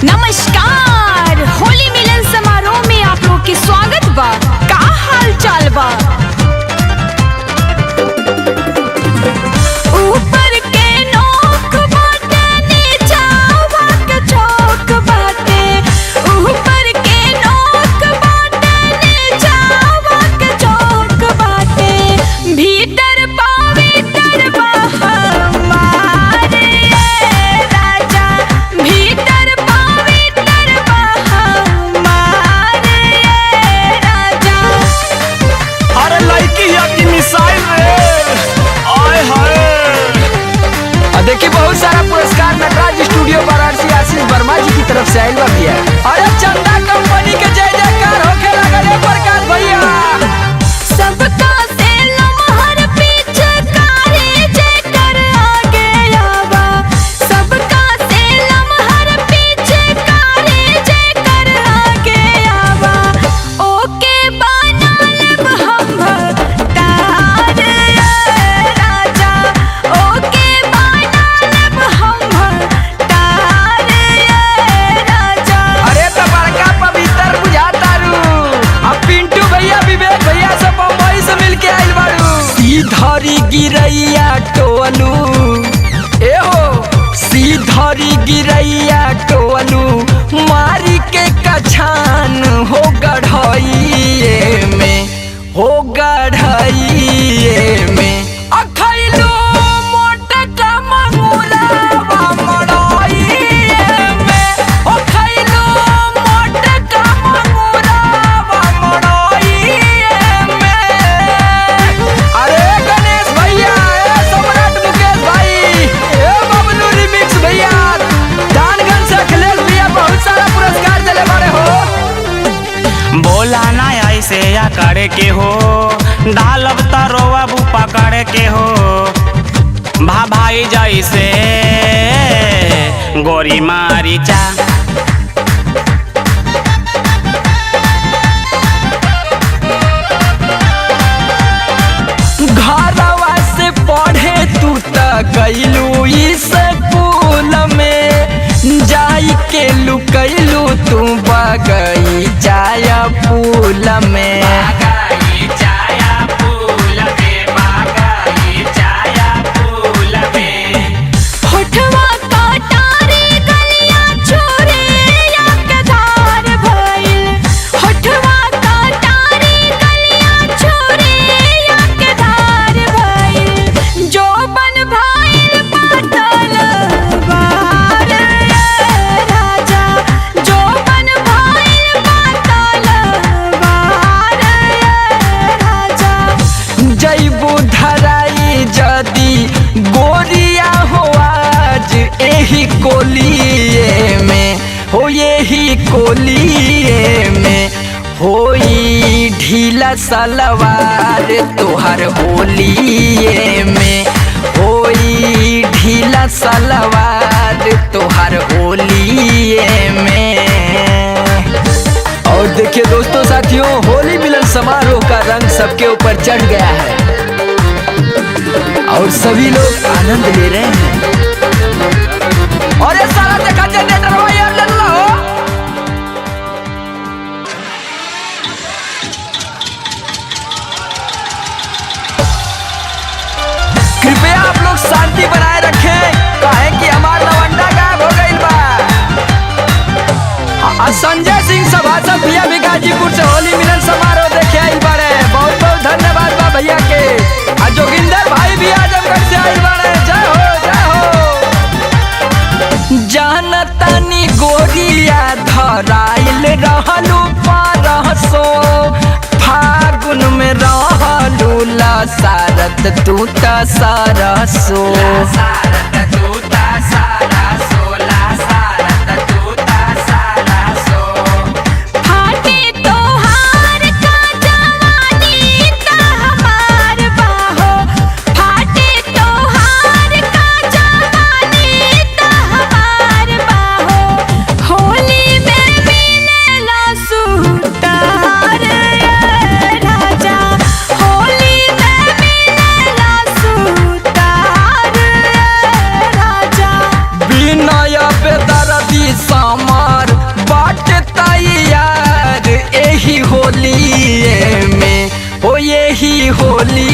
नमस्कार, होली मिलन समारोह में आप लोग के स्वागत बा। का हाल चाल बा? ऊपर के नोक बाटे, नीचा के चौक बाटे। ऊपर के नोक बाटे, नीचा के चौक बाटे। भीतर पवित्र बा हमारे राजा, भीतर पवित्र बा हमारे राजा। अरे लड़की है कि मिसाइल रे, आए हाय। देखिए बहुत सारा पुरस्कार नटराज स्टूडियो वाराणसी आशीष वर्मा जी की तरफ से आयल भी है। अरे चंदा कंपनी के जय जयकार होके लगा रे प्रकाश भैया। सबका से लमहर पीछे कारी जेकर आगे आवा। सबका से लमहर पीछे कारी जेकर आगे आवा। ओके बना लेब हम भतार राजा, ओके बना लेब हम भतार राजा। अरे तो बड़का पवित्र बुझाता रू। अब पिंटू भैया विवेक भैया सब बम्बई से मिलके आइल बारू। सीधरी गिरैया टोलू ए हो, सीधरी गिरैया टोलू मारी के कछान हो गढ़इए में, हो गढ़इए में। अखैलो मोटका मंगुलावा मड़इए में, अखैलो मोटका मंगुलावा मड़इए में। अरे गणेश भैया, ए सम्राट मुकेश भाई, ए बबलू रिमिक्स भैया, दानगंज से अखिलेश भैया बहुत सारा पुरस्कार दिले बारे हो। बोला ना ऐसे या करे के हो, डालब तरोवा बू पकड़े के हो। भाई जैसे गोरी मारी चा। घरवा से पढ़े तू त गइलू स्कूल में, जाई के लुकैलू तू बगीचाया फूल में। होठवा कटारी गलिया चोरिया के धार भइल। होठवा कटारी गलिया चोरिया के धार भइल। जोबन भइल पातल बार राजा, जोबन भइल पातल बार राजा। जैबू धराई जदी गोरिया हो आज एही कोलिए में, हो यही कोलिए में। होई ढीला सलवार तोहर होलिए में, होई ढीला सलवार तोहर होलिए में। और देखिए दोस्तों साथियों, होली मिलन समारोह का रंग सबके ऊपर चढ़ गया है और सभी लोग आनंद ले रहे हैं। और ये सारा देखा जनरेटर हो यार, ले लो। कृपया आप लोग शांति बनाए रखें, काहे कि हमार लवंडा गायब हो गइल बा। संजय सिंह सभासद भैया भी गाजीपुर से होली मिलन समारोह देखे आइल बारे। बहुत बहुत धन्यवाद बा भैया के। आ जोगिंदर भाई भी आजमगढ़ से आइल बारे। जय हो जय हो। जानतानी गोरिया धराइल रहलू परसो, फागुन में रहलू लसारत तू त सरसो। फाटे तोहार का जवानी त हमार बाहो। फाटे तोहार का जवानी त हमार बाहो। होली में मिलेला सुतार राजा, होली में मिलेला सुतार होली